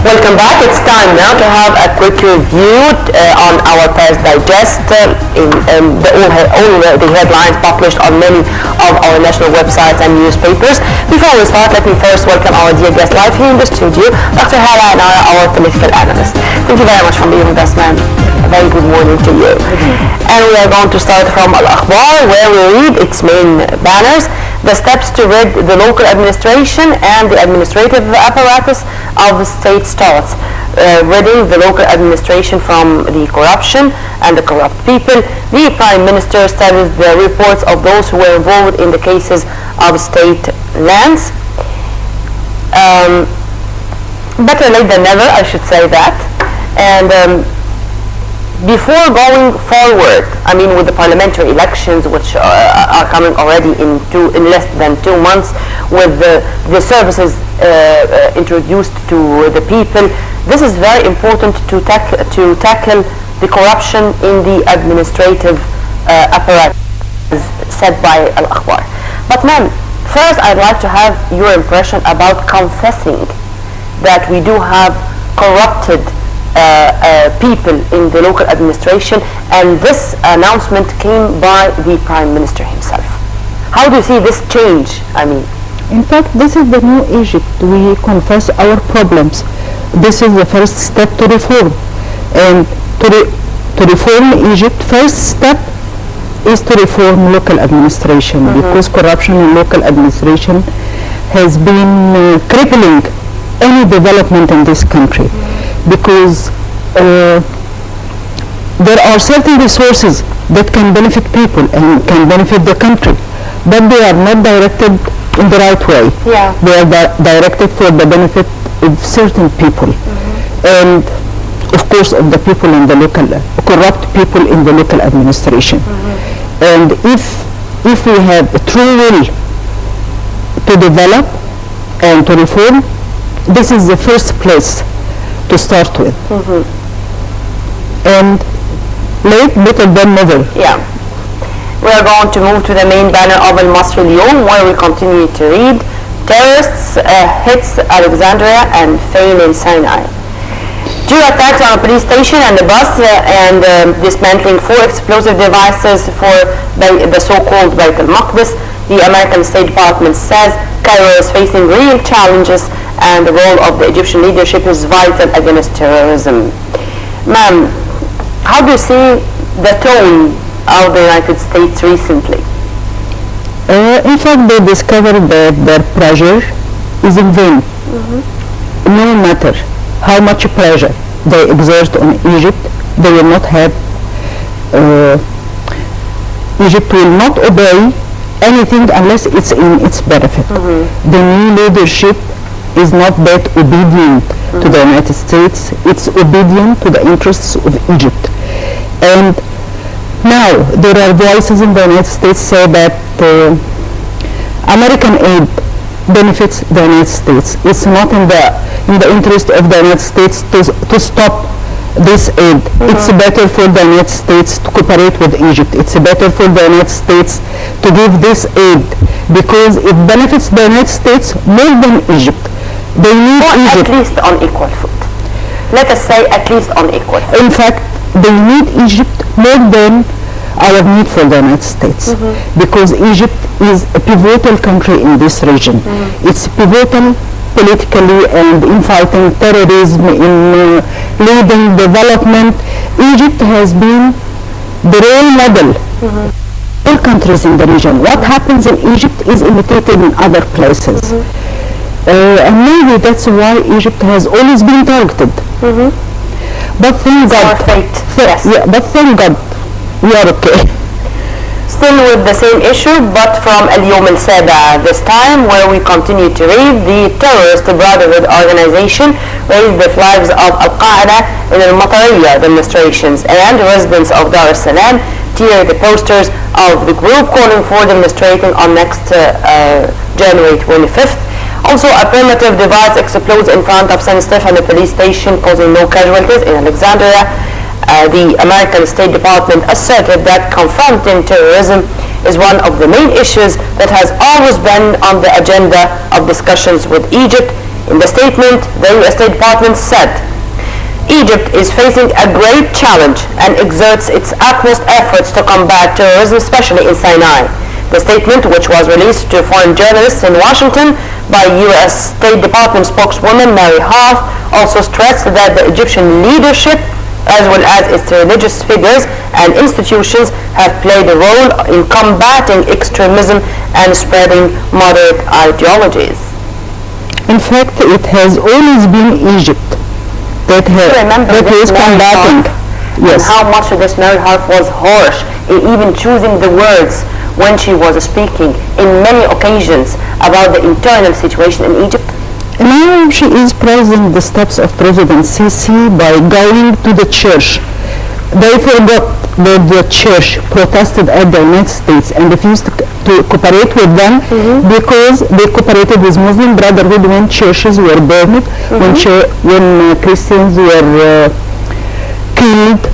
Welcome back. It's time now to have a quick review on our Paris Digest in all the headlines published on many of our national websites and newspapers. Before we start, let me first welcome our dear guest live here in the studio, Dr. Hala Enara, our political analyst. Thank you very much for being with us, ma'am. A very good morning to you. And we are going to start from Al-Akhbar, where we read its main banners: the steps to rid the local administration and the administrative apparatus of the state starts. Ridding the local administration from the corruption and the corrupt people. The Prime Minister studies the reports of those who were involved in the cases of state lands. Better late than never, I should say that. And before going forward, I mean, with the parliamentary elections, which are coming already in less than 2 months, with the services introduced to the people, this is very important to tackle the corruption in the administrative apparatus, as said by Al-Akhbar. But ma'am, first I'd like to have your impression about confessing that we do have corrupted people in the local administration, and this announcement came by the Prime Minister himself. How do you see this change? I mean, in fact, this is the new Egypt. We confess our problems. This is the first step to reform. And to reform Egypt, first step is to reform local administration, because corruption in local administration has been crippling any development in this country. Because there are certain resources that can benefit people and can benefit the country, but they are not directed in the right way. Yeah. They are directed for the benefit of certain people, and of course of the people in the local, corrupt people in the local administration. And if we have a true will to develop and to reform, this is the first place to start with. And late better than never. Yeah. We are going to move to the main banner of Al-Masri Al-Yawm, where we continue to read: terrorists hits Alexandria and fail in Sinai. 2 attacks on a police station and a bus, and dismantling 4 explosive devices for the so-called Bayt al-Maqdis. The American State Department says Cairo is facing real challenges, and the role of the Egyptian leadership is vital against terrorism. Ma'am, how do you see the tone of the United States recently? In fact, they discovered that their pressure is in vain. No matter how much pressure they exert on Egypt, they will not have, Egypt will not obey anything unless it's in its benefit. The new leadership is not that obedient to the United States, it's obedient to the interests of Egypt. And now there are voices in the United States say that American aid benefits the United States. It's not in the interest of the United States to stop this aid. It's better for the United States to cooperate with Egypt. It's better for the United States to give this aid because it benefits the United States more than Egypt. They need Egypt. At least on equal foot. Let us say at least on equal foot. In fact, they need Egypt more than our need for the United States, because Egypt is a pivotal country in this region. It's pivotal politically and in fighting terrorism, in leading development. Egypt has been the role model for all countries in the region. What happens in Egypt is imitated in other places. And maybe that's why Egypt has always been targeted. But thank God, yes. Yeah, but thank God, we are okay. Still with the same issue, but from Al-Yawm Al-Saba this time, where we continue to read: the terrorist Brotherhood organization raised the flags of Al-Qaeda in Al-Matariya demonstrations, and residents of Dar es Salaam tear the posters of the group calling for demonstrating on next January 25th. Also, a primitive device explodes in front of San Stefano police station, causing no casualties in Alexandria. The American State Department asserted that confronting terrorism is one of the main issues that has always been on the agenda of discussions with Egypt. In the statement, the U.S. State Department said, Egypt is facing a great challenge and exerts its utmost efforts to combat terrorism, especially in Sinai. The statement, which was released to foreign journalists in Washington by U.S. State Department spokeswoman Mary Harf, also stressed that the Egyptian leadership, as well as its religious figures and institutions, have played a role in combating extremism and spreading moderate ideologies. In fact, it has always been Egypt that is combating. Yes. And how much of this Mary Harf was harsh in even choosing the words when she was speaking in many occasions about the internal situation in Egypt. Now she is praising the steps of President Sisi by going to the church. They forgot that the church protested at the United States and refused to cooperate with them because they cooperated with Muslim Brotherhood when churches were burned, when Christians were killed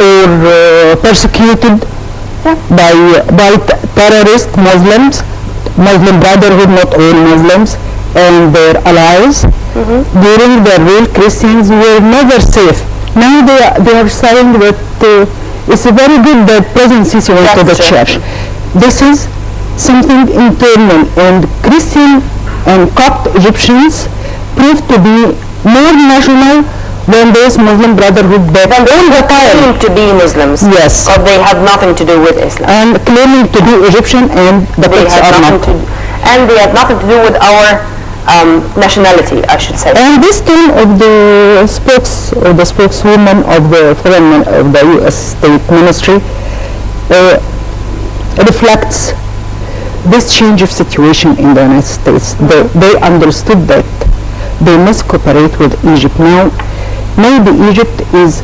or persecuted by terrorist Muslims, Muslim Brotherhood, not all Muslims, and their allies. During the rule, Christians were never safe. Now they are saying that it's very good that President Sisi went to the church. This is something internal, and Christian and Copt Egyptians proved to be more national than this Muslim Brotherhood that all the time claiming to be Muslims. Yes. But they have nothing to do with Islam. And claiming to be Egyptian, and the Copts are not. And they have nothing to do with our nationality, I should say. And this tone of the spokeswoman of the U.S. State Ministry reflects this change of situation in the United States. They understood that they must cooperate with Egypt. Now, maybe Egypt is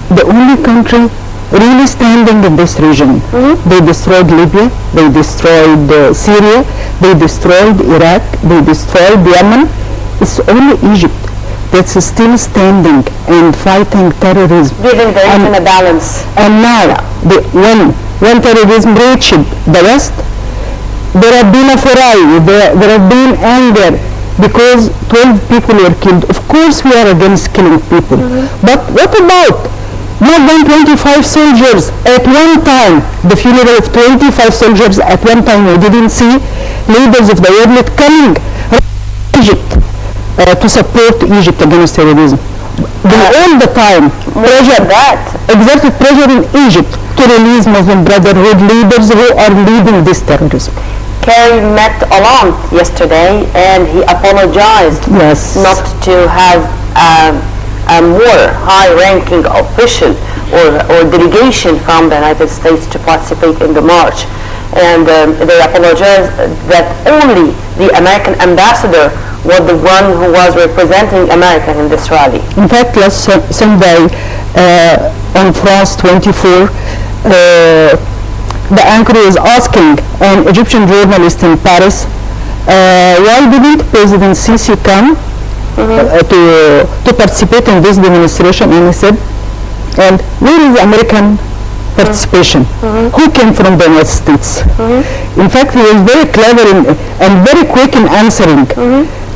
the only country really standing in this region. They destroyed Libya, they destroyed Syria, they destroyed Iraq, they destroyed Yemen. It's only Egypt that's still standing and fighting terrorism. Giving the region a balance. And now, when terrorism reached the West, there have been a foray, there have been anger because 12 people were killed. Of course we are against killing people. But what about more than 25 soldiers at one time, the funeral of 25 soldiers at one time? We didn't see leaders of the world coming to Egypt to support Egypt against terrorism. They all the time exerted pressure in Egypt to release Muslim Brotherhood leaders who are leading this terrorism. Kerry met Hollande yesterday and he apologized not to have a more high-ranking official or delegation from the United States to participate in the march. And they apologized that only the American ambassador was the one who was representing America in this rally. In fact, last Sunday on France 24, the anchor was asking an Egyptian journalist in Paris, why didn't President Sisi come to participate in this demonstration? And he said, and where is American participation? Who came from the United States? In fact, he was very clever and very quick in answering.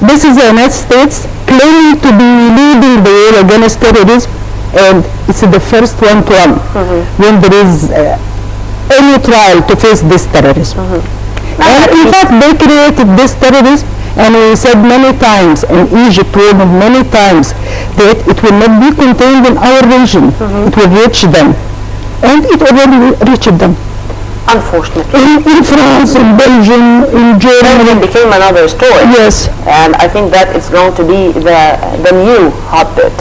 This is the United States claiming to be leading the war against terrorism, and it's the first one to run when there is any trial to face this terrorism. And in fact, they created this terrorism, and we said many times, and Egypt warned many times, that it will not be contained in our region. It will reach them. And it already reached them. Unfortunately. In France, in Belgium, in Germany. It became another story. Yes. And I think that it's going to be the new hotbed.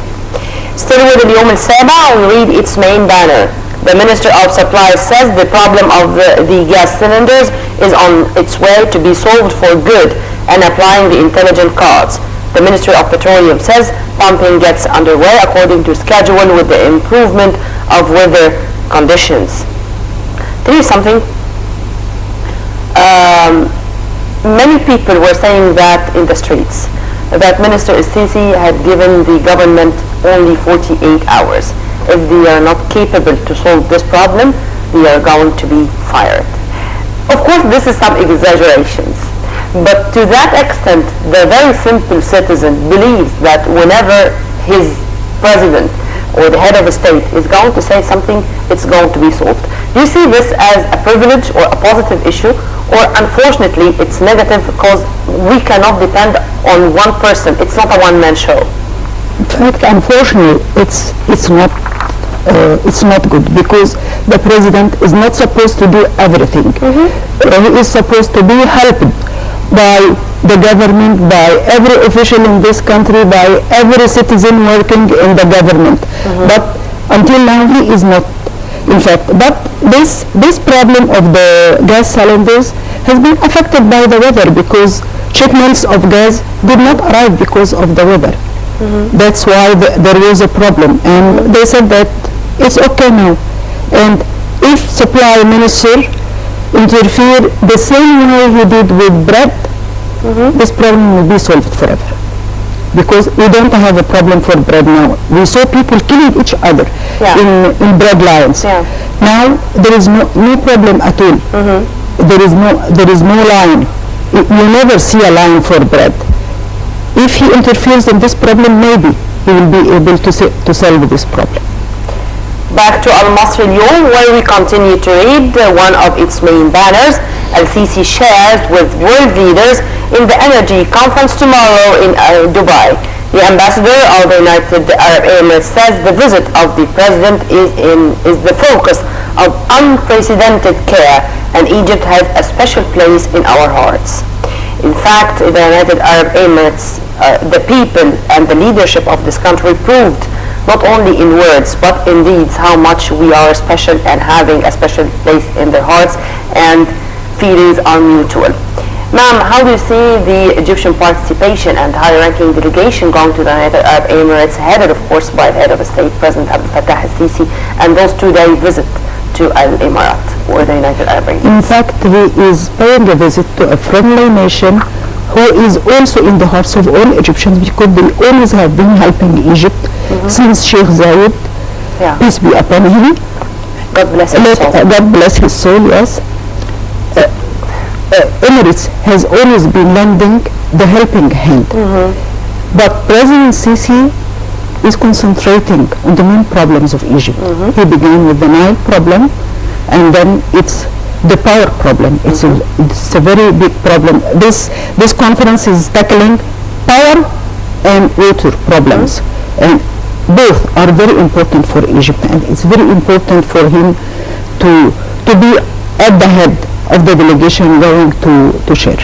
Still with the Yom al-Saba, we read its main banner. The Minister of Supply says the problem of the gas cylinders is on its way to be solved for good and applying the intelligent cards. The Ministry of Petroleum says pumping gets underway according to schedule with the improvement of weather conditions. Tell you something. Many people were saying that in the streets, that Minister Sisi had given the government only 48 hours. If they are not capable to solve this problem, they are going to be fired. Of course, this is some exaggerations, But to that extent, the very simple citizen believes that whenever his president or the head of a state is going to say something, it's going to be solved. Do you see this as a privilege or a positive issue, or unfortunately it's negative because we cannot depend on one person? It's not a one-man show. In fact, unfortunately, it's not good, because the president is not supposed to do everything. He is supposed to be helped by the government, by every official in this country, by every citizen working in the government. But until now he is not, in fact. But this problem of the gas cylinders has been affected by the weather, because shipments of gas did not arrive because of the weather. That's why there was a problem, and they said that it's okay now. And if supply minister interfere the same way he did with bread, this problem will be solved forever. Because we don't have a problem for bread now. We saw people killing each other in bread lines. Now there is no problem at all. There is no line. You never see a line for bread. If he interferes in this problem, maybe he will be able to solve this problem. Back to Al-Masri Al-Yawm, where we continue to read one of its main banners. Al-Sisi shares with world leaders in the energy conference tomorrow in Dubai. The ambassador of the United Arab Emirates says the visit of the president is the focus of unprecedented care, and Egypt has a special place in our hearts. In fact, the United Arab Emirates, the people and the leadership of this country proved not only in words but in deeds how much we are special and having a special place in their hearts, and feelings are mutual. Ma'am, how do you see the Egyptian participation and high-ranking delegation going to the United Arab Emirates, headed of course by the head of the state, President Abdel Fattah al-Sisi, and those 2-day visit to Al-Emirat or the United Arab Emirates? In fact, he is paying a visit to a friendly nation who is also in the hearts of all Egyptians, because they always have been helping Egypt since Sheikh Zayed, peace be upon him. God bless his soul. God bless his soul, yes. Emirates has always been lending the helping hand. But President Sisi is concentrating on the main problems of Egypt. He began with the Nile problem, and then it's the power problem. It's a very big problem. This conference is tackling power and water problems, and both are very important for Egypt, and it's very important for him to be at the head of the delegation going to share.